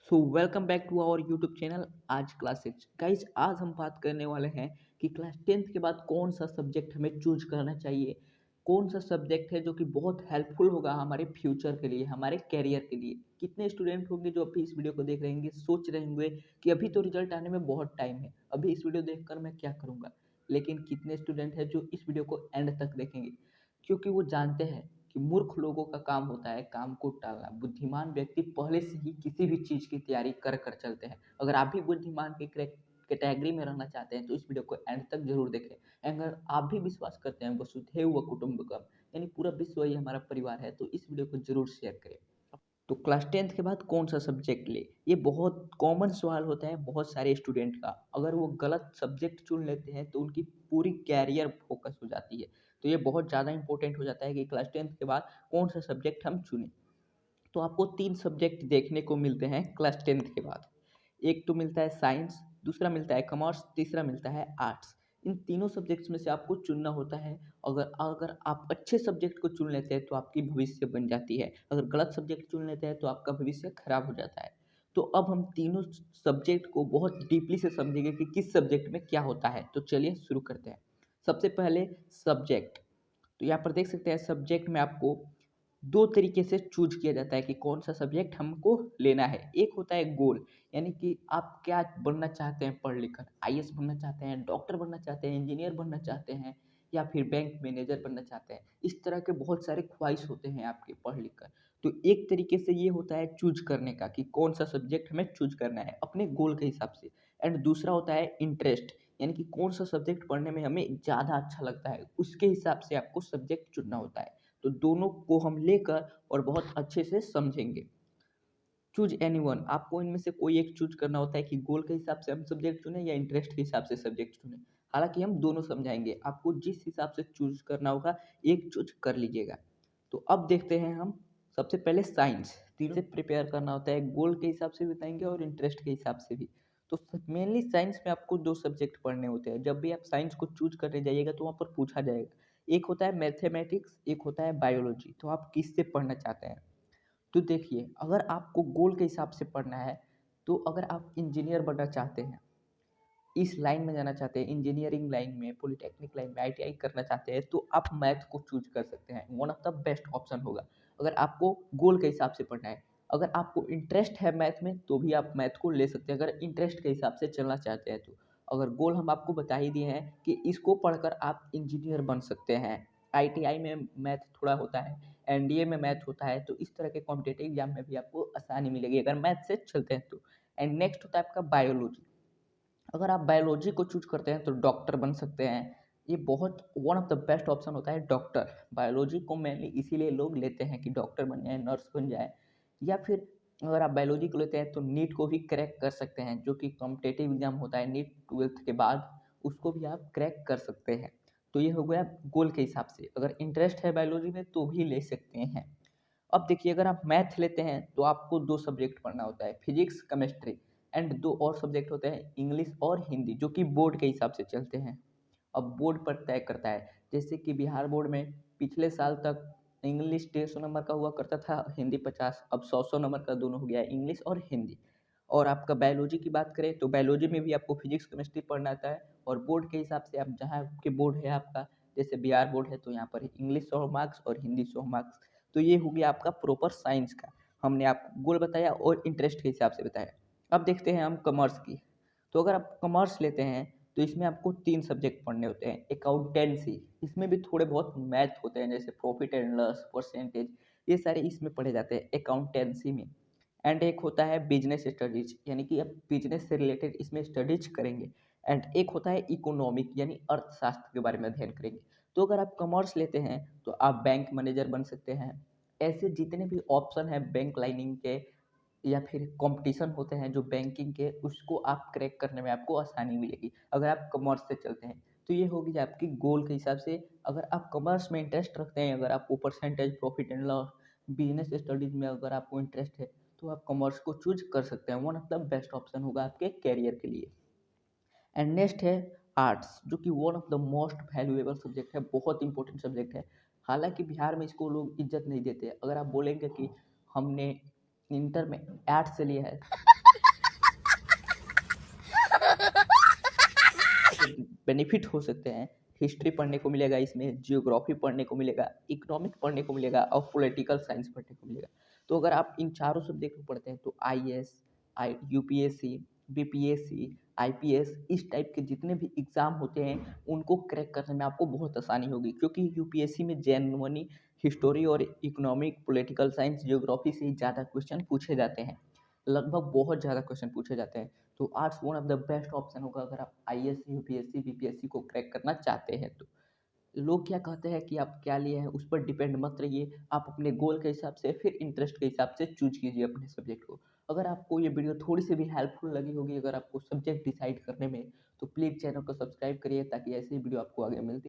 So welcome back to our YouTube channel आज classes guys. आज हम बात करने वाले हैं कि क्लास 10th के बाद कौन सा सब्जेक्ट हमें चूज करना चाहिए। कौन सा सब्जेक्ट है जो कि बहुत हेल्पफुल होगा हमारे फ्यूचर के लिए, हमारे कैरियर के लिए। कितने स्टूडेंट होंगे जो अभी इस वीडियो को देख रहे होंगे, सोच रहे होंगे कि अभी तो रिजल्ट आने में बहुत टाइम है, अभी इस वीडियो देखकर मैं क्या करूँगा। लेकिन कितने स्टूडेंट हैं जो इस वीडियो को एंड तक देखेंगे, क्योंकि वो जानते हैं कि मूर्ख लोगों का काम होता है काम को टालना। बुद्धिमान व्यक्ति पहले से ही किसी भी चीज़ की तैयारी कर कर चलते हैं। अगर आप भी बुद्धिमान की कैटेगरी में रहना चाहते हैं तो इस वीडियो को एंड तक जरूर देखें। अगर आप भी विश्वास करते हैं वसुधैव कुटुंबकम, यानी पूरा विश्व ही हमारा परिवार है, तो इस वीडियो को जरूर शेयर करें। तो क्लास 10th के बाद कौन सा सब्जेक्ट ले, ये बहुत कॉमन सवाल होता है बहुत सारे स्टूडेंट का। अगर वो गलत सब्जेक्ट चुन लेते हैं तो उनकी पूरी कैरियर फोकस हो जाती है। तो ये बहुत ज़्यादा इंपॉर्टेंट हो जाता है कि क्लास 10th के बाद कौन सा सब्जेक्ट हम चुनें। तो आपको 3 सब्जेक्ट देखने को मिलते हैं क्लास 10th के बाद। एक तो मिलता है साइंस, दूसरा मिलता है कॉमर्स, तीसरा मिलता है आर्ट्स। इन तीनों सब्जेक्ट्स में से आपको चुनना होता है। अगर अगर आप अच्छे सब्जेक्ट को चुन लेते हैं तो आपकी भविष्य बन जाती है, अगर गलत सब्जेक्ट चुन लेते हैं तो आपका भविष्य खराब हो जाता है। तो अब हम तीनों सब्जेक्ट को बहुत डीपली से समझेंगे कि किस सब्जेक्ट में क्या होता है। तो चलिए शुरू करते हैं। सबसे पहले सब्जेक्ट। तो यहाँ पर देख सकते हैं सब्जेक्ट में आपको दो तरीके से चूज किया जाता है कि कौन सा सब्जेक्ट हमको लेना है। एक होता है गोल, यानी कि आप क्या बनना चाहते हैं पढ़ लिखकर। आईएएस बनना चाहते हैं, डॉक्टर बनना चाहते हैं, इंजीनियर बनना चाहते हैं, या फिर बैंक मैनेजर बनना चाहते हैं। इस तरह के बहुत सारे ख्वाहिश होते हैं आपके पढ़ लिख कर। तो एक तरीके से ये होता है चूज करने का कि कौन सा सब्जेक्ट हमें चूज करना है अपने गोल के हिसाब से। एंड दूसरा होता है इंटरेस्ट, यानी कि कौन सा सब्जेक्ट पढ़ने में हमें ज़्यादा अच्छा लगता है, उसके हिसाब से आपको सब्जेक्ट चुनना होता है। तो दोनों को हम लेकर और बहुत अच्छे से समझेंगे। चूज एनीवन, आपको इनमें से कोई एक चूज करना होता है कि गोल के हिसाब से हम सब्जेक्ट चुने या इंटरेस्ट के हिसाब से सब्जेक्ट चुने। हालांकि हम दोनों समझाएंगे, आपको जिस हिसाब से चूज करना होगा एक चूज कर लीजिएगा। तो अब देखते हैं हम। सबसे पहले साइंस, तीनों से प्रिपेयर करना होता है, गोल के हिसाब से बताएंगे और इंटरेस्ट के हिसाब से भी। तो मेनली साइंस में आपको दो सब्जेक्ट पढ़ने होते हैं। जब भी आप साइंस को चूज करने जाइएगा तो वहाँ पर पूछा जाएगा, एक होता है मैथमेटिक्स, एक होता है बायोलॉजी। तो आप किससे पढ़ना चाहते हैं। तो देखिए, अगर आपको गोल के हिसाब से पढ़ना है, तो अगर आप इंजीनियर बनना चाहते हैं, इस लाइन में जाना चाहते हैं, इंजीनियरिंग लाइन में, पॉलिटेक्निक लाइन में, आईटीआई करना चाहते हैं, तो आप मैथ को चूज कर सकते हैं। One of the best option होगा अगर आपको गोल के हिसाब से पढ़ना है। अगर आपको इंटरेस्ट है मैथ में तो भी आप मैथ को ले सकते हैं, अगर इंटरेस्ट के हिसाब से चलना चाहते हैं तो। अगर गोल हम आपको बता ही दिए हैं कि इसको पढ़कर आप इंजीनियर बन सकते हैं। आईटीआई में मैथ थोड़ा होता है, एनडीए में मैथ होता है, तो इस तरह के कॉम्पिटेटिव एग्जाम में भी आपको आसानी मिलेगी अगर मैथ से चलते हैं तो। एंड नेक्स्ट होता है आपका बायोलॉजी। अगर आप बायोलॉजी को चूज करते हैं तो डॉक्टर बन सकते हैं। ये बहुत one of the best option होता है डॉक्टर। बायोलॉजी को मेनली इसीलिए लोग लेते हैं कि डॉक्टर बन जाए, नर्स बन जाए। या फिर अगर आप बायोलॉजी को लेते हैं तो नीट को भी क्रैक कर सकते हैं, जो कि कॉम्पिटेटिव एग्जाम होता है नीट 12th के बाद, उसको भी आप क्रैक कर सकते हैं। तो ये हो गया गोल के हिसाब से। अगर इंटरेस्ट है बायोलॉजी में तो भी ले सकते हैं। अब देखिए, अगर आप मैथ लेते हैं तो आपको दो सब्जेक्ट पढ़ना होता है, फिजिक्स केमिस्ट्री। एंड दो और सब्जेक्ट होते हैं, इंग्लिश और हिंदी, जो कि बोर्ड के हिसाब से चलते हैं। अब बोर्ड पर तय करता है, जैसे कि बिहार बोर्ड में पिछले साल तक इंग्लिश 150 नंबर का हुआ करता था, हिंदी 50, अब 100 नंबर का दोनों हो गया है, इंग्लिश और हिंदी। और आपका बायोलॉजी की बात करें तो बायोलॉजी में भी आपको फिजिक्स केमिस्ट्री पढ़ना आता है। और बोर्ड के हिसाब से आप जहाँ के बोर्ड है आपका, जैसे बिहार बोर्ड है तो यहाँ पर इंग्लिश 100 मार्क्स और हिंदी 100 मार्क्स। तो ये हो गया आपका प्रॉपर साइंस का। हमने आपको गोल बताया और इंटरेस्ट के हिसाब से बताया। अब देखते हैं हम कॉमर्स की। तो अगर आप कॉमर्स लेते हैं तो इसमें आपको 3 सब्जेक्ट पढ़ने होते हैं। अकाउंटेंसी, इसमें भी थोड़े बहुत मैथ होते हैं, जैसे प्रॉफिट एंड लॉस, परसेंटेज, ये सारे इसमें पढ़े जाते हैं अकाउंटेंसी में। एंड एक होता है बिजनेस स्टडीज, यानी कि आप बिजनेस से रिलेटेड इसमें स्टडीज करेंगे। एंड एक होता है इकोनॉमिक, यानी अर्थशास्त्र के बारे में अध्ययन करेंगे। तो अगर आप कॉमर्स लेते हैं तो आप बैंक मैनेजर बन सकते हैं। ऐसे जितने भी ऑप्शन हैं बैंक लाइनिंग के या फिर कंपटीशन होते हैं जो बैंकिंग के, उसको आप क्रैक करने में आपको आसानी मिलेगी अगर आप कॉमर्स से चलते हैं। तो ये होगी आपकी गोल के हिसाब से। अगर आप कॉमर्स में इंटरेस्ट रखते हैं, अगर आपको percentage, profit and loss, business studies में अगर आपको इंटरेस्ट है, तो आप कॉमर्स को चूज कर सकते हैं। One of the best option होगा आपके कैरियर के लिए। एंड नेक्स्ट है आर्ट्स, जो कि one of the most valuable subject है, बहुत इंपॉर्टेंट सब्जेक्ट है। हालांकि बिहार में इसको लोग इज्जत नहीं देते। अगर आप बोलेंगे कि हमने इंटर में आर्ट्स से लिया है बेनिफिट हो सकते हैं। हिस्ट्री पढ़ने को मिलेगा इसमें, जियोग्राफी पढ़ने को मिलेगा, इकोनॉमिक पढ़ने को मिलेगा और पॉलिटिकल साइंस पढ़ने को मिलेगा। तो अगर आप इन चारों सब्जेक्ट को पढ़ते हैं तो आईएएस, यूपीएससी, बीपीएससी, आईपीएस, इस टाइप के जितने भी एग्ज़ाम होते हैं उनको क्रैक करने में आपको बहुत आसानी होगी, क्योंकि यूपीएससी में जेनुइनली हिस्टोरी और इकोनॉमिक, पॉलिटिकल साइंस, जियोग्राफी से ही ज़्यादा क्वेश्चन पूछे जाते हैं। लगभग बहुत ज़्यादा क्वेश्चन पूछे जाते हैं। तो arts one of the best option होगा अगर आप आईएएस, यूपीएससी, बीपीएससी को क्रैक करना चाहते हैं तो। लोग क्या कहते हैं कि आप क्या लिए हैं उस पर डिपेंड मत रहिए, आप अपने गोल के हिसाब से फिर इंटरेस्ट के हिसाब से चूज कीजिए अपने सब्जेक्ट को। अगर आपको ये वीडियो थोड़ी सी भी हेल्पफुल लगी होगी अगर आपको सब्जेक्ट डिसाइड करने में, तो प्लीज़ चैनल को सब्सक्राइब करिए ताकि ऐसी वीडियो आपको आगे मिलती